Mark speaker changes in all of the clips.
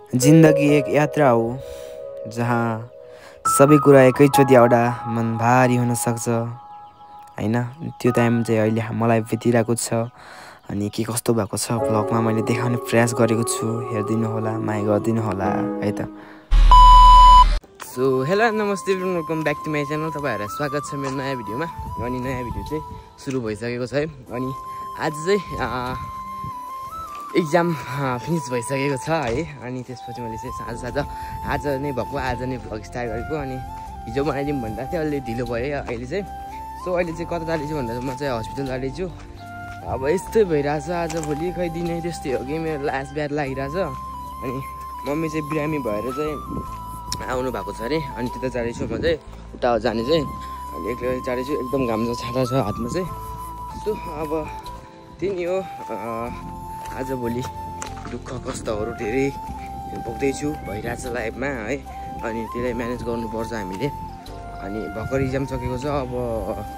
Speaker 1: जिन्दगी एक यात्रा हो जहाँ सबै कुरा एकैचोटि आउँदा मन भारी हुन सक्छ हैन। त्यो टाइम चाहिँ अहिले मलाई बितिरहेको छ अनि के कस्तो भएको छ भ्लगमा मैले देखाउने प्रयास गरेको छु। हेरिदिनु होला, माया गरिदिनु होला है त। सो हेलो नमस्ते welcome back to my channel. तपाईहरुलाई स्वागत छ मेरो नयाँ भिडियोमा। अनि नयाँ भिडियो चाहिँ सुरु भइसकेको छ है। अनि आज चाहिँ एक्जाम फिनिस भइसकेको छ है। अनि त्यसपछि मैले चाहिँ साँझ आज नै भएको, आज नै भ्लग स्टार्ट गरेको। अनि हिजो बनाइदिउँ भन्दा थियो, अलि ढिलो भयो अहिले चाहिँ। सो अहिले चाहिँ कता जाँदैछु भन्दा म चाहिँ हस्पिटल जाँदैछु। अब यस्तै भइरहेछ आज भोलि, खै दिनै त्यस्तै हो कि मेरो लास्ट ब्याड लागिरहेछ। अनि मम्मी चाहिँ बिरामी भएर चाहिँ आउनु भएको छ अरे। अनि त्यता जाँदैछु म चाहिँ, उता जाने चाहिँ। अनि एक्लै जाँदैछु, एकदम घाम छाता छ हातमा चाहिँ। सो अब त्यही नि हो, आजभोलि दुःख कष्टहरू धेरै भोग्दैछु, भइरहेछ लाइफमा है। अनि त्यसलाई म्यानेज गर्नुपर्छ हामीले। अनि भर्खर इक्जाम सकेको छ, अब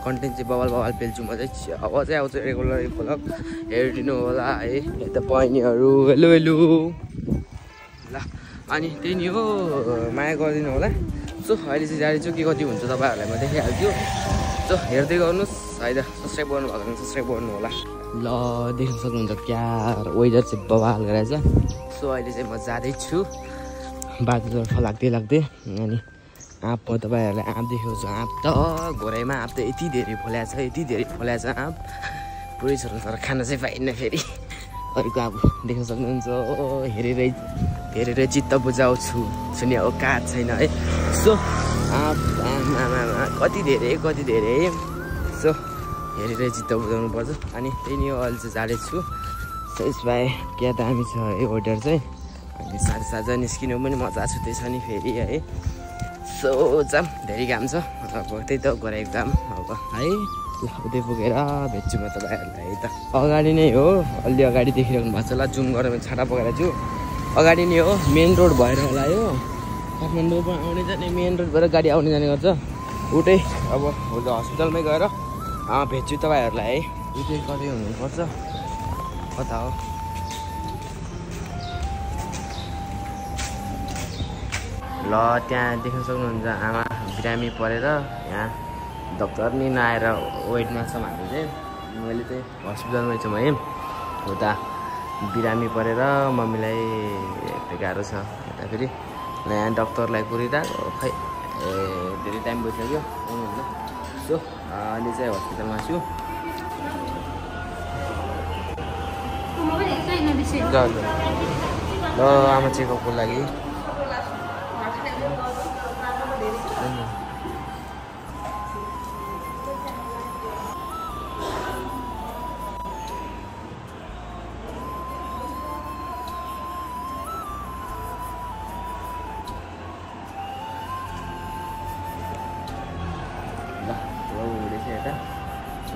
Speaker 1: कन्टेन्ट चाहिँ बवाल पेल्छु म चाहिँ। अब चाहिँ आउँछ रेगुलर भ्लग, हेरिदिनु होला है। यता बहिनीहरू हेलो हेलो ल। अनि त्यही नि हो, माया गरिदिनु होला। सो अहिले चाहिँ जाँदैछु, के कति हुन्छ तपाईँहरूलाई म देखाइहाल्छु। सो हेर्दै गर्नुहोस् है त। सब्सक्राइब गर्नुभएको भने सब्सक्राइब गर्नु होला। ल देख्न सक्नुहुन्छ क्या वेदर चाहिँ बवाल गरेछ। सो अहिले चाहिँ म जाँदैछु बाटोतर्फ लाग्दै। अनि आँप म तपाईँहरूलाई आँप देखेको छु। आँप त घोराइमा आँप त यति धेरै फल्याछ आँप पुरै छ। तर खान चाहिँ पाइन्न फेरि। अरूको आँप देख्न सक्नुहुन्छ। हेरेरै चित्त बुझाउँछु, सुने औकात छैन है। सो आँप कति धेरै। सो हेरेरै चित्त बुझाउनु पर्छ। अनि त्यही नि हो, अहिले चाहिँ जाँदैछु। सो भाइ क्या दामी छ है वेदर चाहिँ। अनि साँझ निस्किनु पनि मजा छुट्टै छ नि फेरि है। सो जाम धेरै घाम छ, अब त्यही त गराएको काम अब है। ल उतै पुगेर भेट्छु म तपाईँहरूलाई है त। अगाडि नै हो, अलि अगाडि देखिरहनु भएको छ। ल जुम गरेर छाटा पकाएर छु। अगाडि नै हो, मेन रोड भएर होला यो। काठमाडौँमा आउने जाने मेन रोडबाट गाडी आउने जाने गर्छ उतै। अब हस्पिटलमै गएर भेट्छु तपाईँहरूलाई है। उतै कतै हुनुपर्छ, कता हो ल। त्यहाँ देख्न सक्नुहुन्छ आमा बिरामी परेर यहाँ डक्टर नि नआएर वेटमा छ हामीले चाहिँ। मैले चाहिँ हस्पिटलमै छु है। उता बिरामी परेर मम्मीलाई एकदमै गाह्रो छ यता फेरि। यहाँ डक्टरलाई कुरिरहेको खै धेरै टाइम भइसक्यो आउनुहुन्न। सो अहिले चाहिँ हस्पिटलमा छु। ल आमा चेकअपको लागि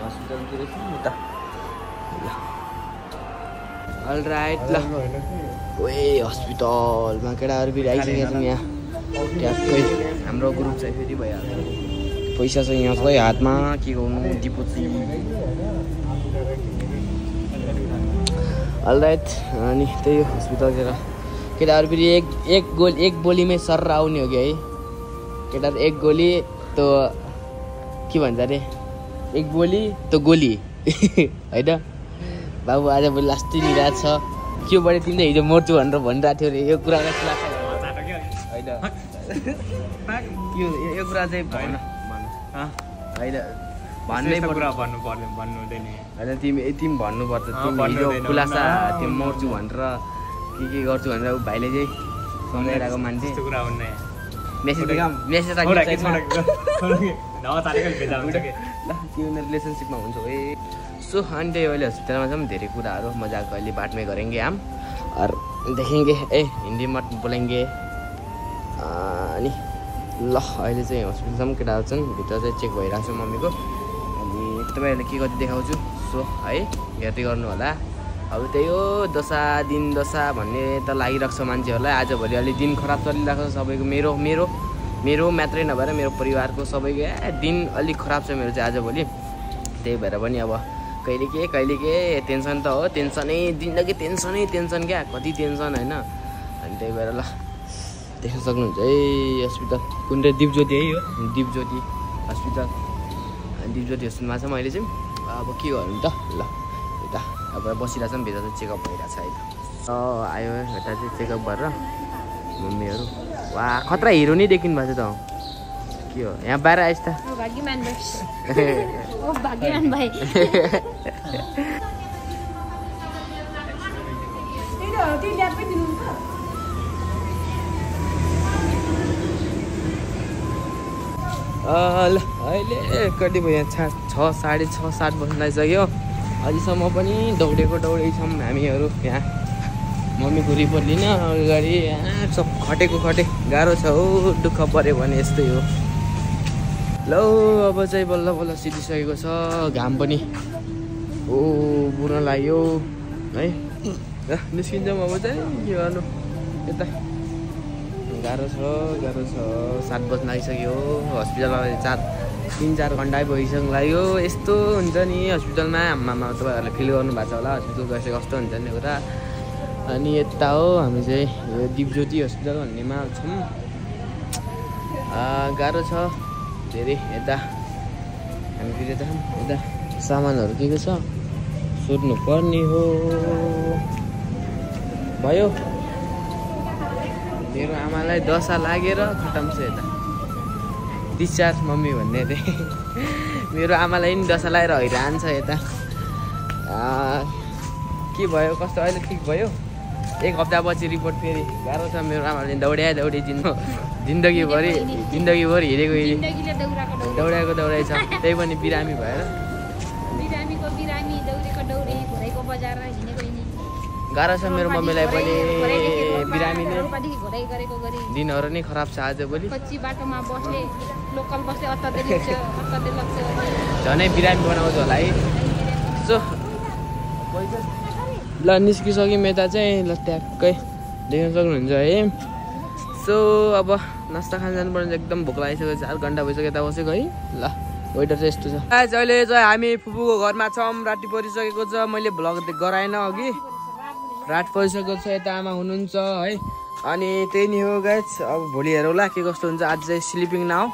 Speaker 1: हस्पिटलतिर छु उता। अलराइट ल ओए हस्पिटलमा केटाहरू फेरि आइसकेका छन् यहाँ। ट्याक्कै हाम्रो ग्रुप चाहिँ फेरि भइहाल्छ। पैसा चाहिँ यहाँ छ हातमा, के गर्नु डिपोजिट। अलराइट अनि त्यही हस्पिटलतिर केटाहरू फेरि एक गोलीमै सर आउने हो कि है। केटाहरू एक गोली त के भन्छ अरे, एक गोली त गोली होइन। बाबु आज भोलि लास्टै निराज छ। के बढी तिमीले हिजो मर्छु भनेर भनिरहेको थियो अरे। यो कुरा होइन, यो कुरा चाहिँ भएन होइन, भन्नै भन्नु हुँदैन होइन। तिमी भन्नुपर्छ, तिमी हिजो खुलासा तिमी मर्छु भनेर के गर्छु भनेर ऊ भाइले चाहिँ सम्झाइरहेको मान्छे। मेसेज रिलेसनसिपमा हुन्छ है। सो अनि त्यही अहिले हस्पिटलमा छौँ। धेरै कुराहरू मजाको अहिले बात में करेंगे हम और देखेंगे हिंदी मत बोलेंगे। अनि ल अहिले चाहिँ हस्पिटलसम्म केटाहरू छन्, भित्र चाहिँ चेक भइरहेको छ मम्मीको। अनि तपाईँहरूले के कति देखाउँछु सो है हेर्दै गर्नु होला। अब त्यही हो, दिन दशा भन्ने त लागिरहेको छ मान्छेहरूलाई। आजभोलि अलि दिन खराब चलिरहेको छ सबैको। मेरो मात्रै नभएर मेरो परिवारको सबैको दिन अलिक खराब छ मेरो चाहिँ आजभोलि। त्यही भएर पनि अब कहिले के टेन्सन त हो, टेन्सनै जिन्दगी टेन्सन क्या, कति टेन्सन होइन। अनि त्यही भएर ल देख्न सक्नुहुन्छ है हस्पिटल कुन चाहिँ दिपज्योति है हो दिपज्योति हस्पिटल दिपज्योति हस्पिटलमा छ मैले चाहिँ अब के गर्नु त ल यता अब बसिरहेको छ नि भित्र चाहिँ चेकअप भइरहेको छ अहिले आयो यता चाहिँ चेकअप गरेर मम्मीहरू वा खतरा हिरो नै देखिनु भएको छ त के हो यहाँ बाहिर आइस् त
Speaker 2: भाग्यमान भाइ
Speaker 1: ल अहिले कति भयो यहाँ 6 साढे 6 7 बज्न लागिसक्यो अझैसम्म पनि दौडेको छौँ हामीहरू यहाँ मम्मीको रिपोर्ट लिन अगाडि सब खटेको खटे गाह्रो छ हो दुःख पऱ्यो भने यस्तै हो ल अब चाहिँ बल्ल बल्ल सिधिसकेको छ घाम पनि ओ बुर्न लाग्यो है निस्किन्छौँ अब चाहिँ के गर्नु यता गाह्रो छ 7 बज्न लागिसक्यो हस्पिटलमा 3-4 घन्टा भइसक्नु लाग्यो यस्तो हुन्छ नि हस्पिटलमा आमामा तपाईँहरूले फिल गर्नुभएको छ होला हस्पिटल गएपछि कस्तो हुन्छ नि कुरा अनि यता हो हामी चाहिँ यो दिपज्योति हस्पिटल भन्नेमा छौँ गाह्रो छ धेरै यता हामी फेरि यता यता सामानहरू के छ सोध्नु पर्ने हो भयो मेरो आमालाई दशा लागेर खतम छ यता डिस्चार्ज मम्मी भन्ने थिएँ मेरो आमालाई नि दशा लगाएर हैरान छ यता के भयो कस्तो अहिले ठिक भयो 1 हप्तापछि रिपोर्ट फेरि गाह्रो छ मेरो आमाले दौडी जिन्दगीभरि हिँडेको दौडाइ छ त्यही पनि बिरामी भएर गाह्रो छ मेरो मम्मीलाई पनि बिरामीले दिनहरू नै खराब छ आजभोलि झनै बिरामी बनाउँछ होला है सो ल निस्किसक्यौँ यता चाहिँ ल ट्याक्कै देख्न सक्नुहुन्छ है सो अब नास्ता खान जानुपर्छ एकदम भोक लागिसक्यो 4 घन्टा भइसक्यो यता बसेको है ल वेटर चाहिँ यस्तो छ अहिले चाहिँ हामी फुपूको घरमा छौँ राति परिसकेको छ मैले भ्लग गराएन अघि रात परिसकेको छ यता आमा हुनुहुन्छ है अनि त्यही नै हो गाइस अब भोलि हेरौँला के कस्तो हुन्छ आज चाहिँ स्लिपिङ नाउ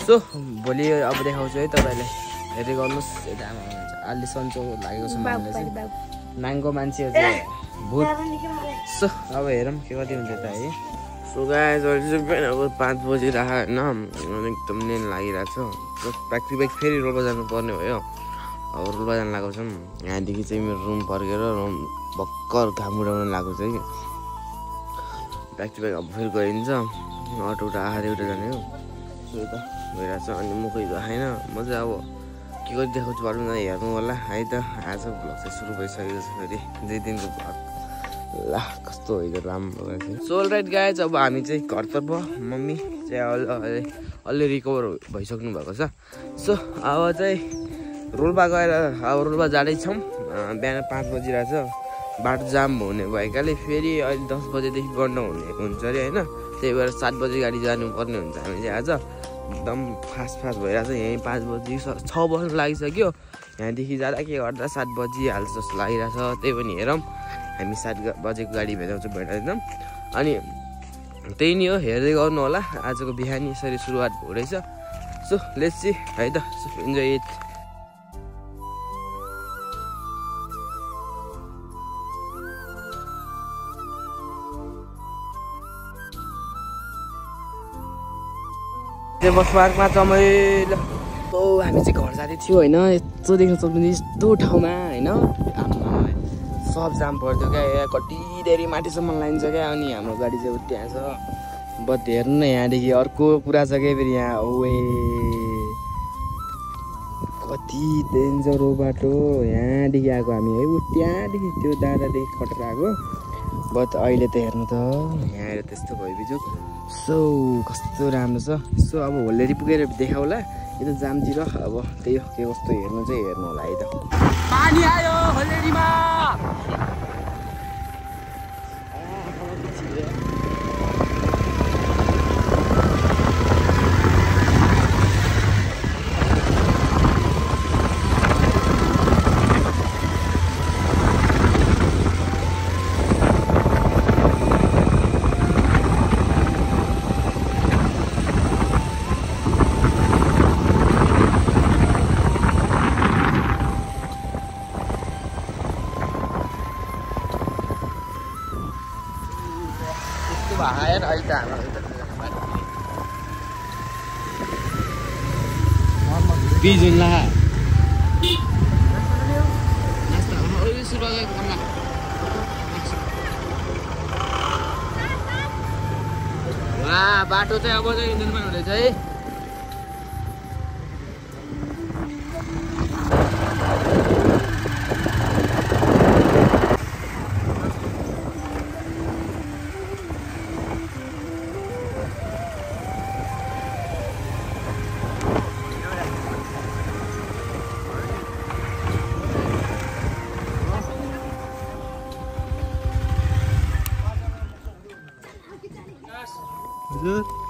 Speaker 1: सो भोलि अब देखाउँछु है तपाईँलाई हेर्दै गर्नुहोस् यता आमा हुनुहुन्छ अलि सन्चो लागेको छ मलाई चाहिँ नाङ्गो मान्छेहरू चाहिँ भूत सो अब हेरौँ के कति हुन्छ त है सो गाइस अहिले चाहिँ अब 5 बजिरहेको होइन एकदम नेन लागिरहेको छ ब्याक फेरि रोल्पा जानुपर्ने भयो अब रोल्पा जानु लगाएको छौँ यहाँदेखि चाहिँ मेरो रुम फर्केर रुम भर्खर घाम उडाउन लागेको छ कि ब्याक टु ब्याक अब फेरि गइन्छ अटो आएर एउटा जाने हो सो यता भइरहेको छ अनि म कोही खाएन म चाहिँ अब के गरी देखाउँछु भनौँ न हेर्नु होला है त आज भ्लग चाहिँ सुरु भइसकेको छ फेरि 2 दिनको भ्लग ल कस्तो होइन राम्रो रहेछ सो राइट गाइज अब हामी चाहिँ घरतर्फ मम्मी चाहिँ अलि रिकभर भइसक्नु भएको छ सो अब चाहिँ रोल्पा गएर अब रोल्पा जाँदैछौँ बिहान 5 बजिरहेछ बाटो जाम हुने भएकाले फेरि अहिले 10 बजेदेखि गर्न हुन्छ अरे होइन त्यही भएर 7 बजे गाडी जानुपर्ने हुन्छ हामी चाहिँ आज एकदम फास्ट भइरहेछ यहीँ 5 बजी 6 बज्न लागिसक्यो यहाँदेखि जाँदा के गर्दा 7 बजिहाल्छ जस्तो लागिरहेछ त्यही पनि हेरौँ हामी 7 बजेको गाडी भेटाउँछौँ भेटाउँदैनौँ अनि त्यही नै हो हेर्दै गर्नु होला आजको बिहानी यसरी सुरुवात हुँदैछ सो लेट्स सी है त इन्जोय इट बस पार्कमा रमाइलो हामी चाहिँ घर जाँदै थियौँ होइन यस्तो देख्न सक्नुहुन्छ यस्तो ठाउँमा होइन सब जाम पर्थ्यो क्या कति धेरै माथिसम्म लाइन छ क्या अनि हाम्रो गाडी चाहिँ त्यहाँ छ बट हेर्नु न यहाँदेखि अर्को कुरा छ क्या फेरि यहाँ ओए कति डेन्जर हो बाटो यहाँदेखि आएको हामी है त्यहाँदेखि त्यो दादादेखि कटेर आएको बट अहिले त हेर्नु त यहाँ आएर त्यस्तो भयो बिजोग सो कस्तो राम्रो छ सो अब होल्लेरी पुगेर देखाउला यो त जामतिर अब त्यही हो के कस्तो हेर्नु चाहिँ हेर्नु होला है त पानी आयो होल्लेरीमा भाएर अहिले त हाम्रो बिजुन ला बाटो चाहिँ अब चाहिँ इन्जिनमा हुँदैछ है।
Speaker 2: हजुर